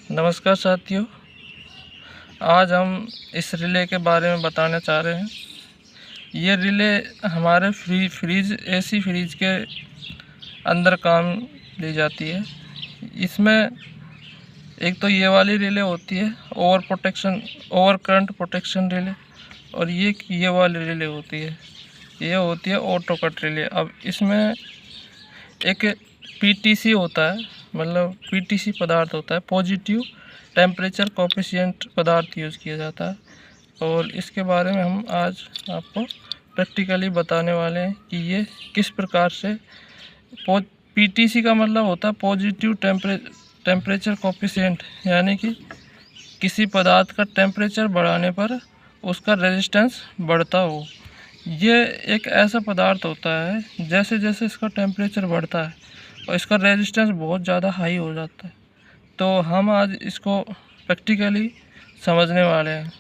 नमस्कार साथियों, आज हम इस रिले के बारे में बताना चाह रहे हैं। ये रिले हमारे फ्रीज एसी फ्रिज के अंदर काम ली जाती है। इसमें एक तो ये वाली रिले होती है ओवर करंट प्रोटेक्शन रिले, और ये वाली रिले होती है, ये होती है ऑटो कट रिले। अब इसमें एक पीटीसी होता है, मतलब पीटीसी पदार्थ होता है, पॉजिटिव टेम्परेचर कोफिशिएंट पदार्थ यूज़ किया जाता है। और इसके बारे में हम आज आपको प्रैक्टिकली बताने वाले हैं कि ये किस प्रकार से पीटीसी का मतलब होता है पॉजिटिव टेम्परेचर कोफिशिएंट, यानी कि किसी पदार्थ का टेम्परेचर बढ़ाने पर उसका रेजिस्टेंस बढ़ता हो। ये एक ऐसा पदार्थ होता है जैसे जैसे इसका टेम्परेचर बढ़ता है और इसका रेजिस्टेंस बहुत ज़्यादा हाई हो जाता है। तो हम आज इसको प्रैक्टिकली समझने वाले हैं।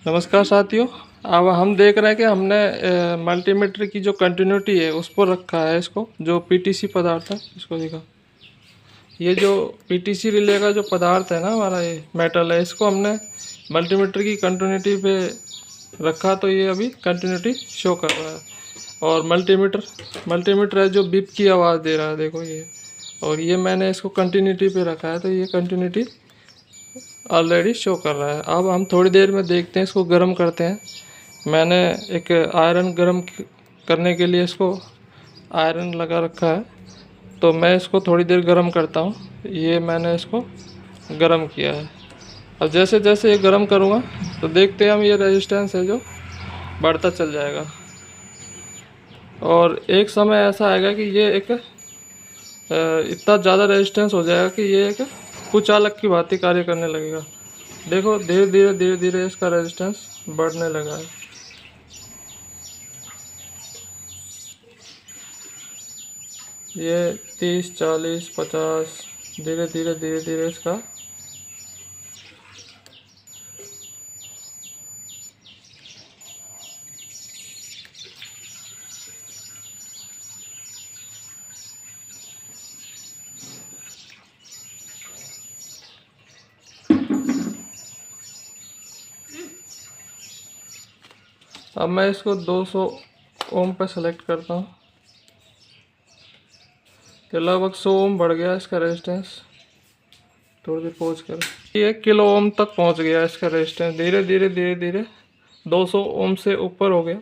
नमस्कार साथियों, अब हम देख रहे हैं कि हमने मल्टीमीटर की जो कंटिन्यूटी है उस पर रखा है इसको, जो पीटीसी पदार्थ है इसको देखा। ये जो पीटीसी रिले का जो पदार्थ है ना हमारा, ये मेटल है, इसको हमने मल्टीमीटर की कंटिन्यूटी पे रखा तो ये अभी कंटिन्यूटी शो कर रहा है। और मल्टीमीटर है जो बीप की आवाज़ दे रहा है, देखो ये। और ये मैंने इसको कंटिन्यूटी पे रखा है तो ये कंटिन्यूटी ऑलरेडी शो कर रहा है। अब हम थोड़ी देर में देखते हैं, इसको गर्म करते हैं। मैंने एक आयरन गर्म करने के लिए इसको आयरन लगा रखा है, तो मैं इसको थोड़ी देर गर्म करता हूँ। ये मैंने इसको गर्म किया है। अब जैसे जैसे ये गर्म करूँगा तो देखते हैं हम, ये रेजिस्टेंस है जो बढ़ता चल जाएगा। और एक समय ऐसा आएगा कि ये एक इतना ज़्यादा रेजिस्टेंस हो जाएगा कि ये एक कुचालक की भांति कार्य करने लगेगा। देखो धीरे धीरे इसका रेजिस्टेंस बढ़ने लगा है। ये 30, 40, 50 धीरे धीरे इसका अब मैं इसको 200 ओम पे सेलेक्ट करता हूँ तो लगभग 100 ओम बढ़ गया इसका रेजिस्टेंस। थोड़ी देर पहुँच कर ये 1 किलो ओम तक पहुँच गया इसका रेजिस्टेंस। धीरे धीरे 200 ओम से ऊपर हो गया।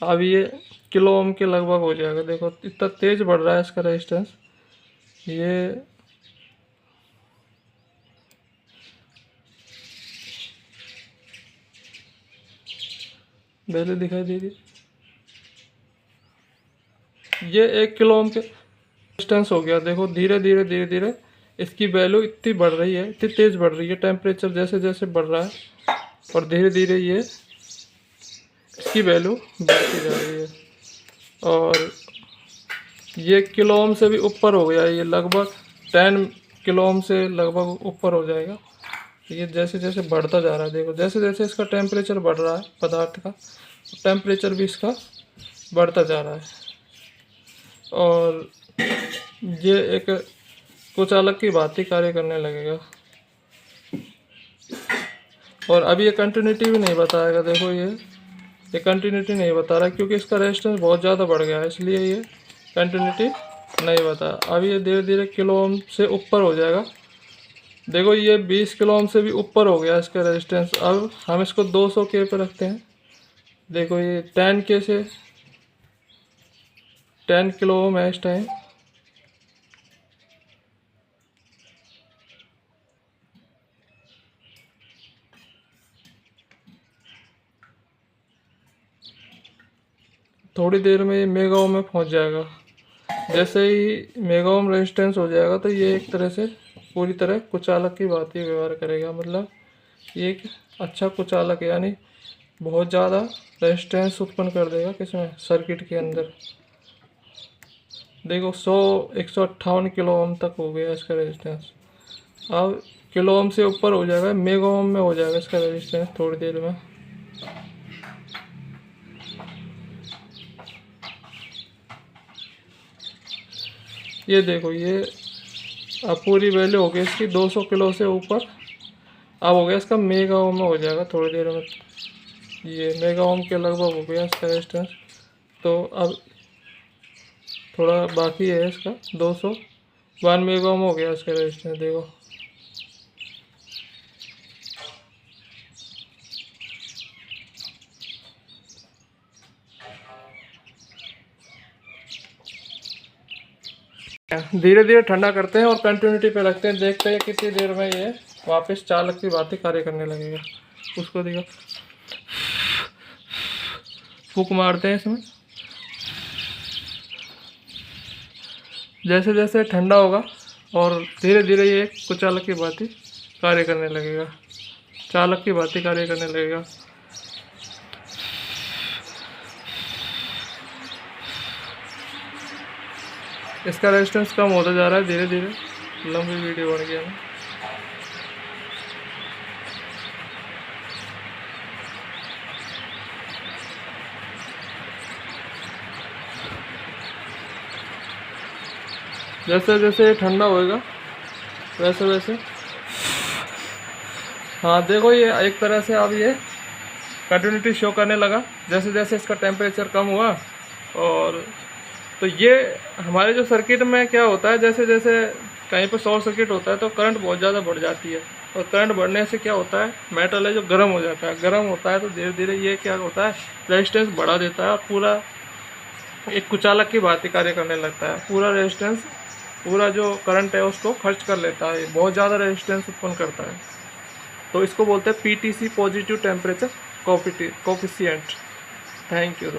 अब ये किलो ओम के लगभग हो जाएगा। देखो इतना तेज़ बढ़ रहा है इसका रेजिस्टेंस। ये वैल्यू दिखाई दे रही, ये 1 किलो ओम के रेजिस्टेंस हो गया। देखो धीरे धीरे इसकी वैल्यू इतनी बढ़ रही है, इतनी तेज़ बढ़ रही है। टेम्परेचर जैसे जैसे बढ़ रहा है और धीरे धीरे ये इसकी वैल्यू बढ़ती जा रही है। और ये किलो ओम से भी ऊपर हो गया। ये लगभग 10 किलो ओम से लगभग ऊपर हो जाएगा। ये जैसे जैसे बढ़ता जा रहा है, देखो जैसे जैसे इसका टेम्परेचर बढ़ रहा है पदार्थ का, टेम्परेचर भी इसका बढ़ता जा रहा है। और ये एक कुचालक की भांति कार्य करने लगेगा। और अभी ये कंटिन्यूटी भी नहीं बताएगा। देखो ये कंटिन्यूटी नहीं बता रहा क्योंकि इसका रेजिस्टेंस बहुत ज़्यादा बढ़ गया है, इसलिए ये कंटिन्यूटी नहीं बता। अब ये धीरे धीरे किलो ओम से ऊपर हो जाएगा। देखो ये 20 किलो ओम से भी ऊपर हो गया इसका रेजिस्टेंस। अब हम इसको 200 के पे रखते हैं। देखो ये 10 के से 10 किलो ओम है इस टाइम। थोड़ी देर में ये मेगा ओम में पहुंच जाएगा। जैसे ही मेगा ओम रेजिस्टेंस हो जाएगा तो ये एक तरह से पूरी तरह कुचालक की भांति व्यवहार करेगा। मतलब ये एक अच्छा कुचालक, यानी बहुत ज़्यादा रेजिस्टेंस उत्पन्न कर देगा किसमें, सर्किट के अंदर। देखो 158 किलो ओम तक हो गया इसका रेजिस्टेंस। अब किलो ओम से ऊपर हो जाएगा, मेगा ओम में हो जाएगा इसका रेजिस्टेंस थोड़ी देर में। ये देखो ये अब पूरी वैल्यू हो गई इसकी 200 किलो से ऊपर। अब हो गया इसका मेगा ओम में हो जाएगा थोड़ी देर में। ये मेगा ओम के लगभग हो गया इसका रेजिस्टेंस। तो अब थोड़ा बाकी है इसका 201 मेगा ओम हो गया इसका रेजिस्टेंस। देखो धीरे धीरे ठंडा करते हैं और कंटिन्यूटी पे रखते हैं। देखते हैं कितनी देर में ये वापस चालक की बातें कार्य करने लगेगा। उसको देखो फूंक मारते हैं इसमें। जैसे जैसे ठंडा होगा और धीरे धीरे ये कुचालक की बातें कार्य करने लगेगा, चालक की बातें कार्य करने लगेगा। इसका रेजिस्टेंस कम होता जा रहा है धीरे धीरे। लंबी वीडियो बन गया है। जैसे जैसे ठंडा होएगा वैसे वैसे, हाँ देखो ये एक तरह से अब ये कंटिन्यूटी शो करने लगा जैसे जैसे इसका टेम्परेचर कम हुआ। और तो ये हमारे जो सर्किट में क्या होता है, जैसे जैसे कहीं पर शॉर्ट सर्किट होता है तो करंट बहुत ज़्यादा बढ़ जाती है। और करंट बढ़ने से क्या होता है, मेटल है जो गर्म हो जाता है। गर्म होता है तो धीरे धीरे ये क्या होता है, रेजिस्टेंस बढ़ा देता है और पूरा एक कुचालक की भांति कार्य करने लगता है। पूरा रेजिस्टेंस, पूरा जो करंट है उसको खर्च कर लेता है। बहुत ज़्यादा रेजिस्टेंस उत्पन्न करता है। तो इसको बोलते हैं PTC, positive temperature coefficient. Thank you.